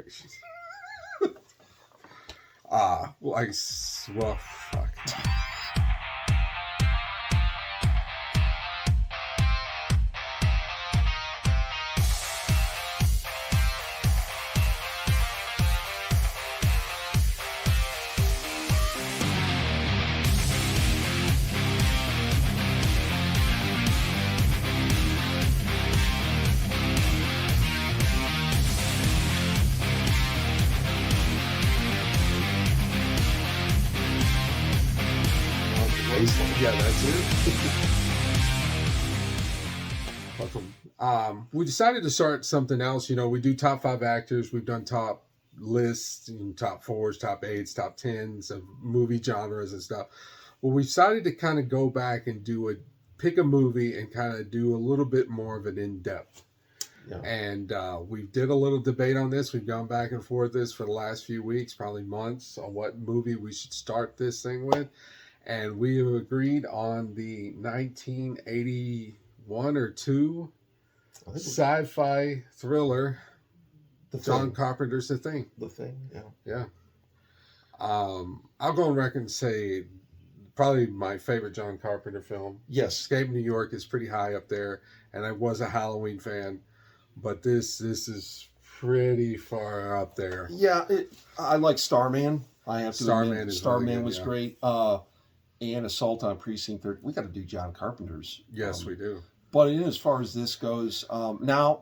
gracious. Well, fuck. Yeah, that's it. Welcome. We decided to start something else. You know, we do top 5 actors. We've done top lists, top 4s, top 8s, top 10s of movie genres and stuff. Well, we decided to kind of go back and pick a movie and kind of do a little bit more of an in-depth. Yeah. And we did a little debate on this. We've gone back and forth this for the last few weeks, probably months, on what movie we should start this thing with. And we have agreed on the 1981 or 2 sci-fi thriller, John Carpenter's The Thing. The Thing, yeah. Yeah. I'll go on record and say probably my favorite John Carpenter film. Yes. Escape New York is pretty high up there, and I was a Halloween fan, but this is pretty far up there. Yeah, I like Starman. I have to admit, Starman really good, was yeah. Great. And Assault on Precinct 13. We got to do John Carpenter's. Yes, we do. But as far as this goes, now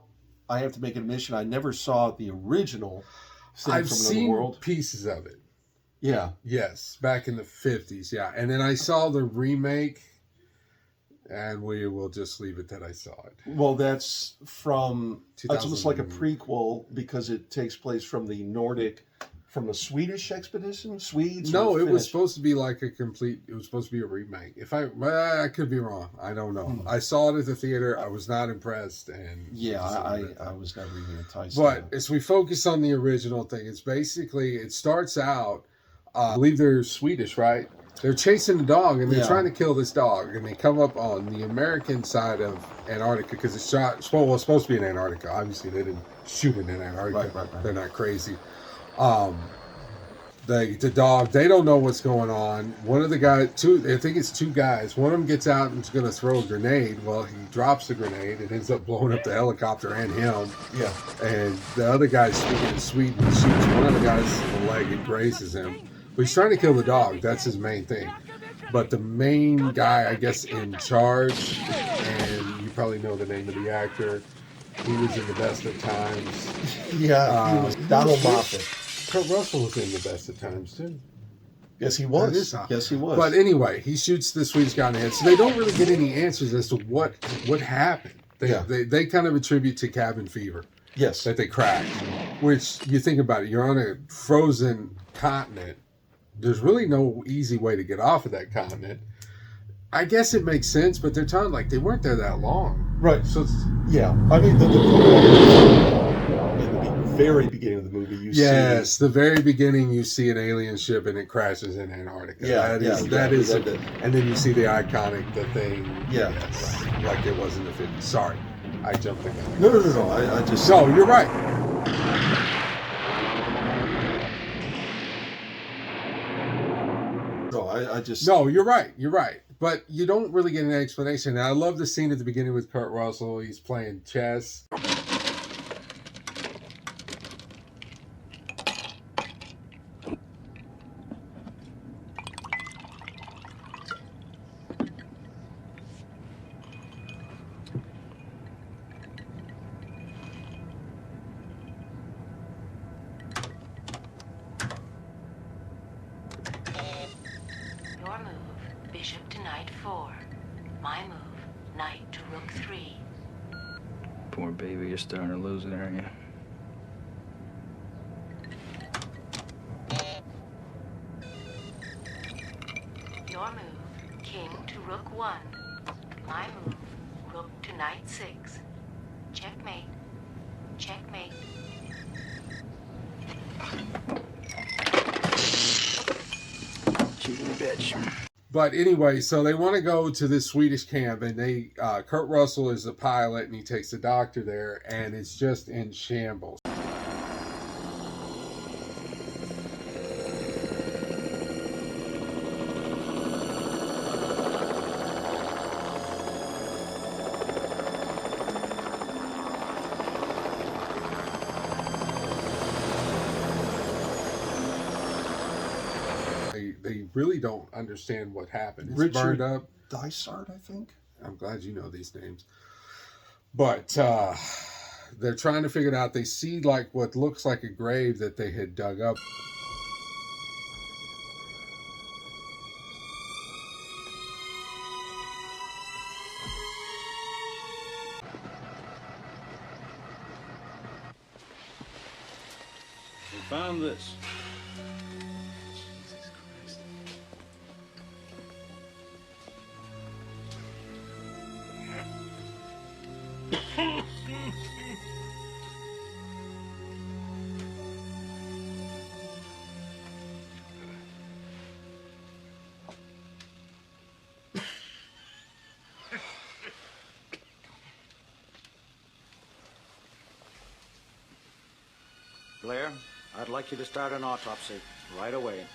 I have to make an admission. I never saw the original thing I've from seen Another World. pieces of it. Yeah. Yes, back in the 50s, yeah. And then I saw the remake, and we will just leave it that I saw it. Well, that's from... It's almost like a prequel because it takes place from the Nordic... From the Swedish expedition? Swedes? No, it was supposed to be like it was supposed to be a remake. I could be wrong. I don't know. I saw it at the theater. I was not impressed. And yeah, I was never even enticed. But as we focus on the original thing, it's basically, it starts out, I believe they're Swedish, right? They're chasing a dog, and they're trying to kill this dog. And they come up on the American side of Antarctica, because it's supposed to be in Antarctica. Obviously, they didn't shoot it in Antarctica. Right. They're not crazy. The dog, they don't know what's going on. One of the guys, I think it's 2 guys. One of them gets out and is going to throw a grenade. Well, he drops the grenade. It ends up blowing up the helicopter and him. Yeah. And the other guy's speaking in Sweden, shoots one of the guys in the leg and grazes him. But he's trying to kill the dog. That's his main thing. But the main guy, I guess, in charge, and you probably know the name of the actor, he was in The Best of Times. Yeah, he was Donald Moffat. Kurt Russell was in The Best of Times, too. Yes, he was. Yes, he was. But anyway, he shoots the Swedish guy in the head. So they don't really get any answers as to what happened. They kind of attribute to cabin fever. Yes. That they cracked. Which, you think about it, you're on a frozen continent. There's really no easy way to get off of that continent. I guess it makes sense, but they're talking like they weren't there that long. Right. So yeah. I mean, in the very beginning of the movie, you see... Yes, the very beginning, you see an alien ship and it crashes in Antarctica. Yeah, that is, and then you see the iconic, the Thing. Yeah. Yes, like it was in the 50s. Sorry, I jumped the gun. No. I just... No, you're right. No, I just... No, you're right. You're right. But you don't really get an explanation. And I love the scene at the beginning with Kurt Russell. He's playing chess. Your move, bishop to knight 4. My move, knight to rook 3. Poor baby, you're starting to lose it, aren't you? Your move, king to rook 1. My move, rook to knight 6. Checkmate. Checkmate. Cheating bitch. But anyway, so they want to go to this Swedish camp, and Kurt Russell is the pilot, and he takes the doctor there, and it's just in shambles. they really don't understand what happened. It's Richard burned up. Dysart, I think. I'm glad you know these names. But they're trying to figure it out. They see like what looks like a grave that they had dug up. We found this. Blair, I'd like you to start an autopsy right away.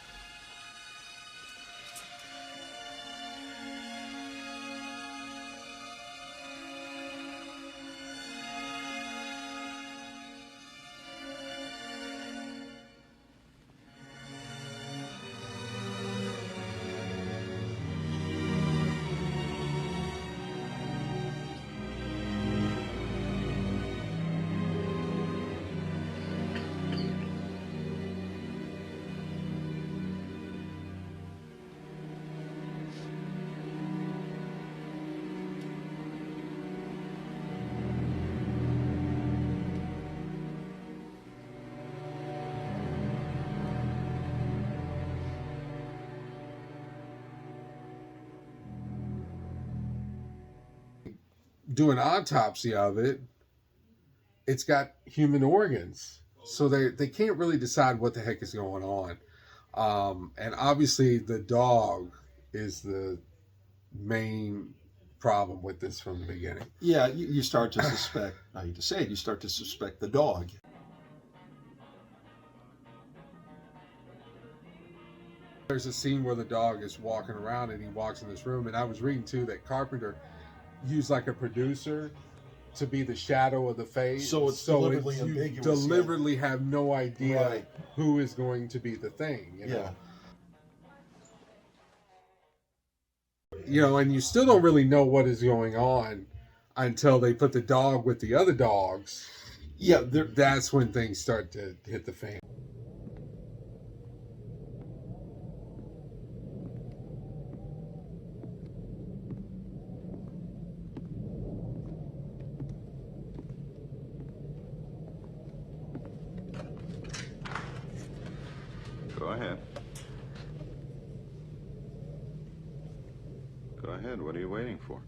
Do an autopsy of it. It's got human organs, so they can't really decide what the heck is going on. And obviously the dog is the main problem with this from the beginning. Yeah, you start to suspect, I hate to say it, you start to suspect the dog. There's a scene where the dog is walking around and he walks in this room, and I was reading too that Carpenter used like a producer to be the shadow of the face, So it's deliberately you ambiguous, deliberately have no idea Right. who is going to be the thing, you know? And you still don't really know what is going on until they put the dog with the other dogs. Yeah, That's when things start to hit the fan. Go ahead. Go ahead. What are you waiting for?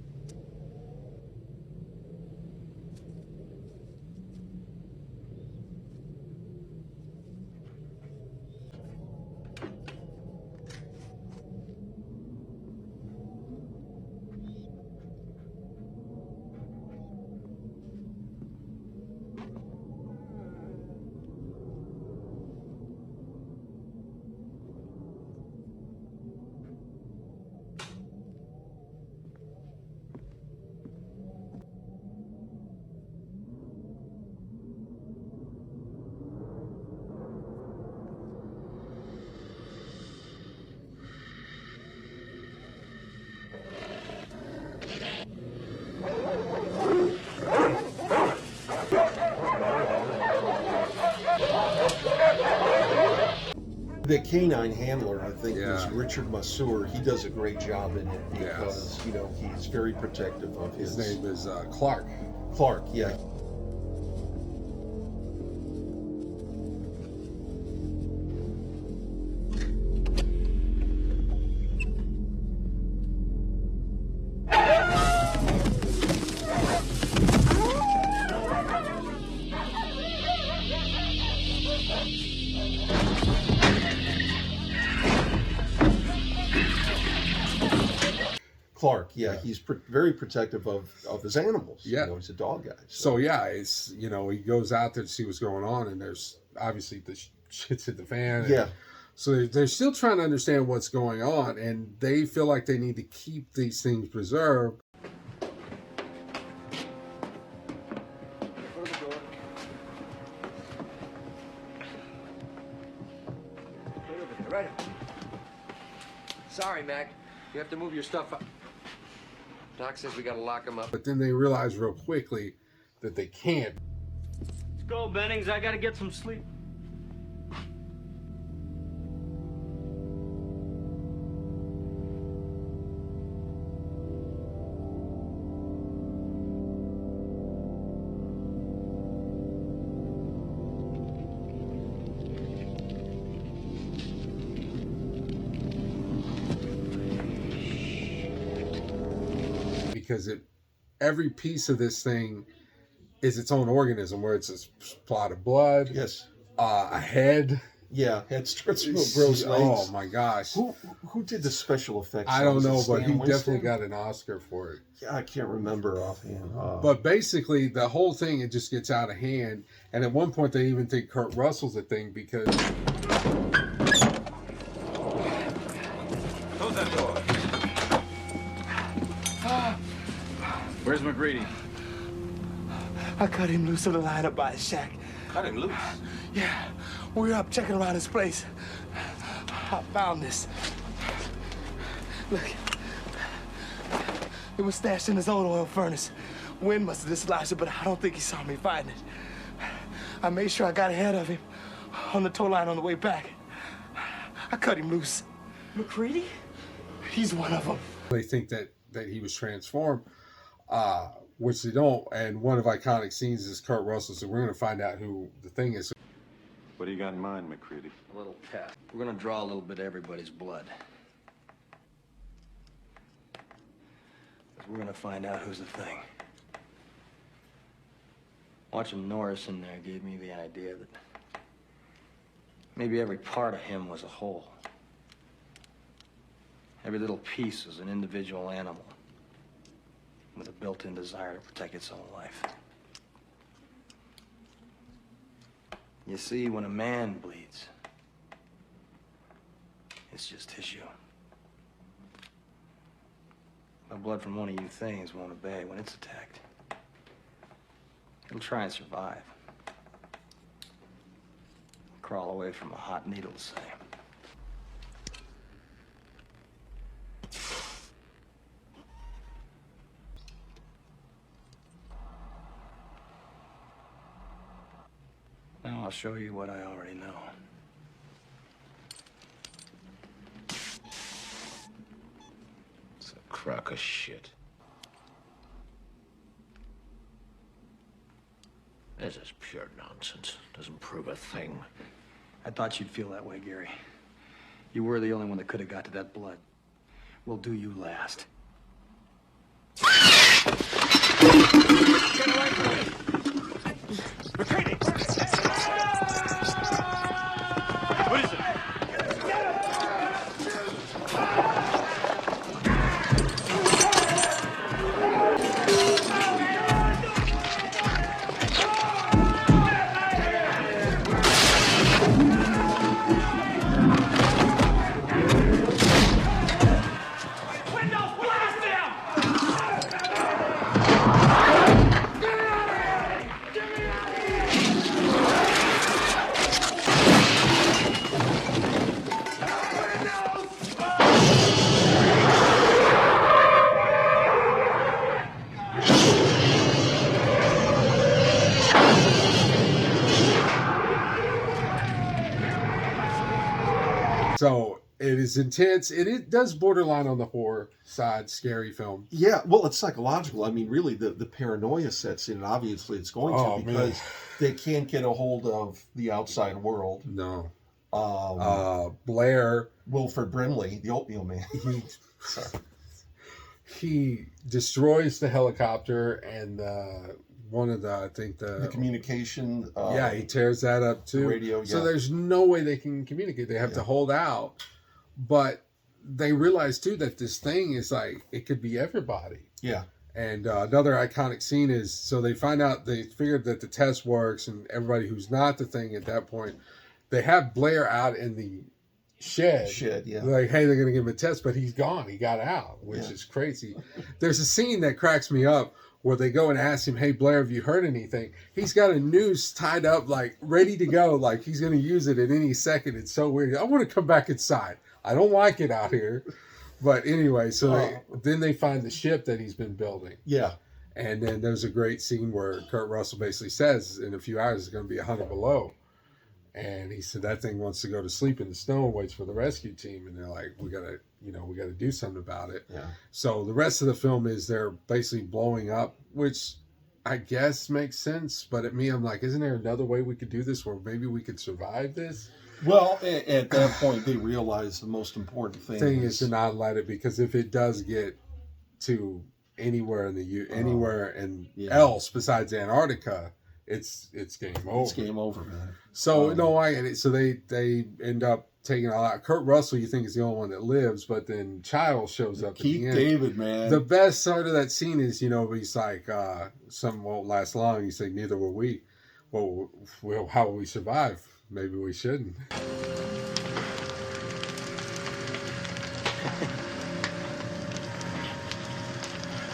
The canine handler, I think, is Yeah. Richard Masur. He does a great job in it because, he's very protective of His name is Clark. Clark, yeah. Clark, yeah, he's very protective of his animals. Yeah. He's a dog guy. So yeah, it's he goes out there to see what's going on, and there's obviously the shit's hit the fan. Yeah. So they're still trying to understand what's going on, and they feel like they need to keep these things preserved. Right. Sorry, Mac. You have to move your stuff up. Doc says we gotta lock him up. But then they realize real quickly that they can't. Let's go, Bennings. I gotta get some sleep. Because every piece of this thing is its own organism, where it's a plot of blood, Yes. A head. Yeah, head starts to grow legs. Oh my gosh! Who did the special effects? I don't know, but Stan he Winston? definitely got an Oscar for it. Yeah, I can't remember offhand. But basically, the whole thing, it just gets out of hand. And at one point, they even think Kurt Russell's a thing because Close that door. Where's McGreedy? I cut him loose on the line up by his shack. Cut him loose. Yeah, we were up checking around his place. I found this. Look, it was stashed in his own oil furnace. Wind must have dislodged it, but I don't think he saw me find it. I made sure I got ahead of him on the tow line on the way back. I cut him loose. McCready? He's one of them. they think that he was transformed, which they don't. And one of iconic scenes is Kurt Russell. So we're going to find out who the thing is. What do you got in mind, McCready? A little test. We're gonna draw a little bit of everybody's blood. We're gonna find out who's the thing. Watching Norris in there gave me the idea that maybe every part of him was a whole. Every little piece was an individual animal with a built-in desire to protect its own life. You see, when a man bleeds, it's just tissue. The blood from one of you things won't obey when it's attacked. It'll try and survive. Crawl away from a hot needle, say. Now I'll show you what I already know. It's a crock of shit. This is pure nonsense. Doesn't prove a thing. I thought you'd feel that way, Gary. You were the only one that could have got to that blood. We'll do you last. Get away from me! McCready! What is it? So it is intense. It does borderline on the horror side, scary film. Yeah, well, it's psychological. I mean, really, the paranoia sets in. Obviously, it's going to because they can't get a hold of the outside world. No. Blair, Wilford Brimley, the oatmeal man. He destroys the helicopter and one of the, I think the communication. He tears that up too. Radio. So yeah. there's no way they can communicate. They have to hold out, but they realize too that this thing is like it could be everybody. Yeah. And another iconic scene is so they find out they figured that the test works and everybody who's not the thing at that point, they have Blair out in the shed. Yeah. Like, hey, they're going to give him a test, but he's gone. He got out, which is crazy. There's a scene that cracks me up where they go and ask him, "Hey Blair, have you heard anything?" He's got a noose tied up, like ready to go, like he's going to use it at any second. It's so weird. I want to come back inside. I don't like it out here. But anyway, so then they find the ship that he's been building. Yeah. And then there's a great scene where Kurt Russell basically says, in a few hours, it's going to be 100 below. And he said that thing wants to go to sleep in the snow and waits for the rescue team. And they're like, we got to do something about it. Yeah. So the rest of the film is they're basically blowing up, which I guess makes sense. But at me, I'm like, isn't there another way we could do this where maybe we could survive this? Well, at that point, they realize the most important thing is to not let it, because if it does get to anywhere in else besides Antarctica, it's game over. It's game over, man. So no, I get it. So they end up taking all out. Kurt Russell, you think is the only one that lives, but then Child shows up. Keith at the end. David, man. The best part of that scene is, he's like, "Something won't last long." He's like, "Neither will we." Well, how will we survive? Maybe we shouldn't.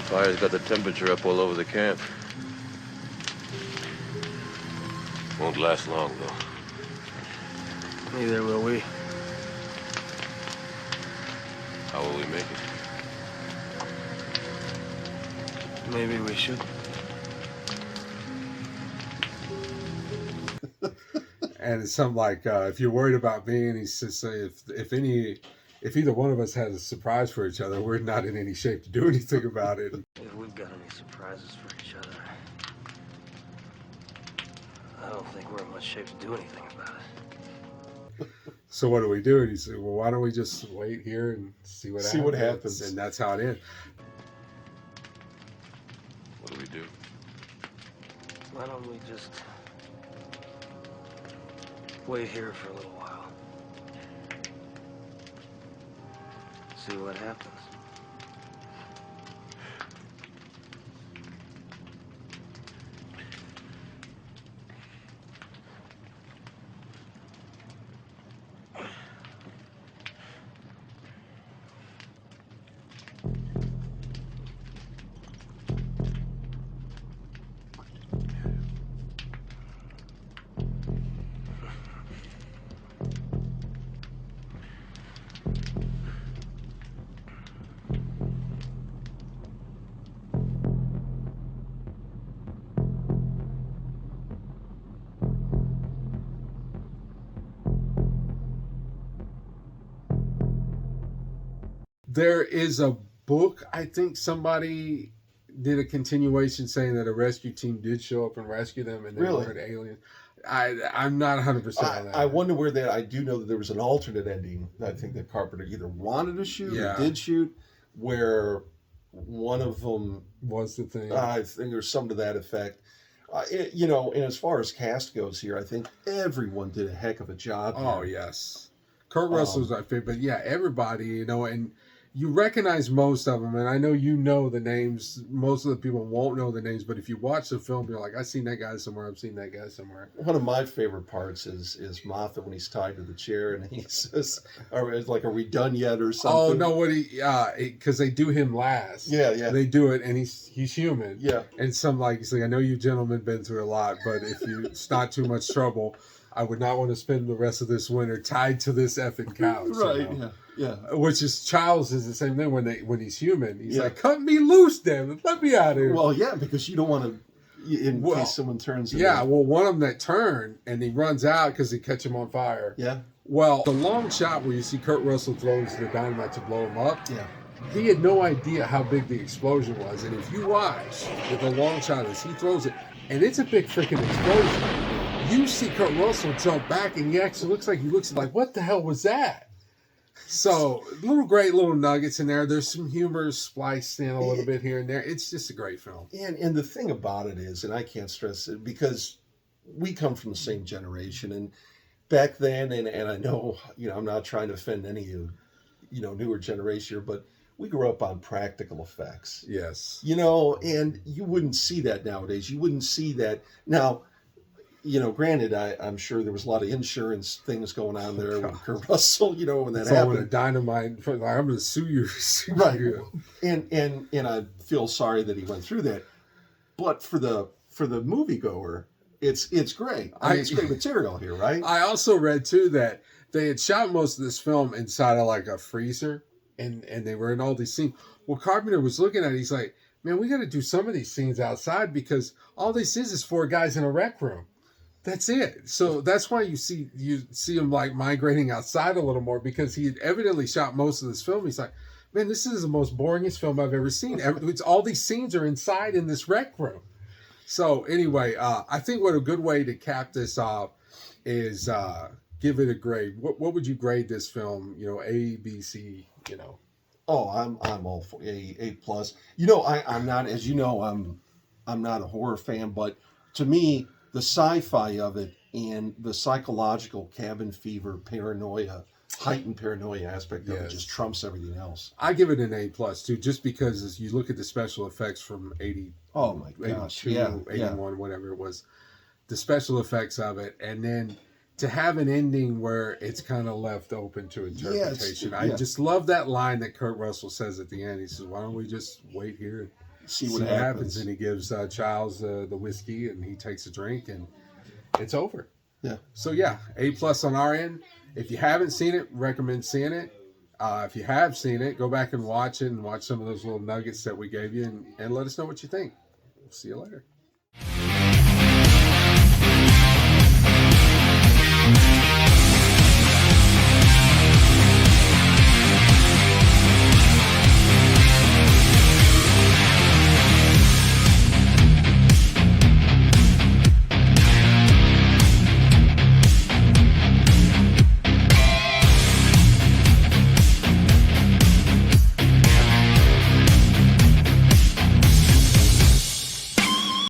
Fire's got the temperature up all over the camp. Won't last long, though. Neither will we. How will we make it? Maybe we should. And it's something like, if you're worried about me, and he says, if either one of us has a surprise for each other, we're not in any shape to do anything about it. If we've got any surprises for each other, I don't think we're in much shape to do anything about it. So what do we do? And he said, well, why don't we just wait here and see what happens? And that's how it ends. What do we do? Why don't we just wait here for a little while? See what happens. There is a book, I think somebody did a continuation saying that a rescue team did show up and rescue them, and they weren't aliens. I'm not 100% on that. I wonder where that. I do know that there was an alternate ending that I think that Carpenter either wanted to shoot or did shoot, where one of them was the thing. I think there's some to that effect. And as far as cast goes here, I think everyone did a heck of a job. Oh, yes. Kurt Russell's my favorite, but yeah, everybody, and you recognize most of them, and I know the names. Most of the people won't know the names, but if you watch the film, you're like, I've seen that guy somewhere, I've seen that guy somewhere. One of my favorite parts is Moffat when he's tied to the chair, and he says, it's like, are we done yet, or something? Oh, no, because they do him last. Yeah. They do it, and he's human. Yeah. And he's like, I know you gentlemen been through a lot, but if it's not too much trouble, I would not want to spend the rest of this winter tied to this effing couch. Right, yeah. Which is, Childs is the same thing when he's human. He's like, cut me loose, damn it, let me out of here. Well, yeah, because you don't want to, in case someone turns. One of them that turned, and he runs out because they catch him on fire. Yeah. Well, the long shot where you see Kurt Russell throws the dynamite to blow him up. Yeah. He had no idea how big the explosion was. And if you watch with the long shot as he throws it, and it's a big freaking explosion, you see Kurt Russell jump back, and he actually looks like, what the hell was that? So, great little nuggets in there. There's some humor spliced in a little bit here and there. It's just a great film. And the thing about it is, and I can't stress it, because we come from the same generation, and back then, and I know, I'm not trying to offend any of newer generation here, but we grew up on practical effects. Yes. And you wouldn't see that nowadays. You wouldn't see that. Now, granted, I'm sure there was a lot of insurance things going on there with Kurt Russell, when that happened. With a dynamite, I'm going to sue you. Right. And I feel sorry that he went through that. but for the moviegoer, it's great. I mean, it's great material here, right? I also read too that they had shot most of this film inside of like a freezer, and they were in all these scenes. Well, Carpenter was looking at it, he's like, man, we got to do some of these scenes outside because all this is 4 guys in a rec room. That's it. So that's why you see him like migrating outside a little more, because he had evidently shot most of this film. He's like, man, this is the most boringest film I've ever seen. It's all these scenes are inside in this rec room. So anyway, I think what a good way to cap this off is give it a grade. What would you grade this film? You know, A, B, C. You know. Oh, I'm all for A plus. You know, I'm not, as you know, I'm not a horror fan, but to me, the sci-fi of it and the psychological cabin fever paranoia, heightened paranoia aspect of it just trumps everything else. I give it an A plus too, just because as you look at the special effects from 80, oh my gosh, 82, 81, whatever it was, the special effects of it, and then to have an ending where it's kind of left open to interpretation. I just love that line that Kurt Russell says at the end. He says, "Why don't we just wait here and see what happens?" And he gives Childs the whiskey, and he takes a drink, and it's over. Yeah. So yeah, A plus on our end. If you haven't seen it, recommend seeing it. If you have seen it, go back and watch it, and watch some of those little nuggets that we gave you, and let us know what you think. We'll see you later.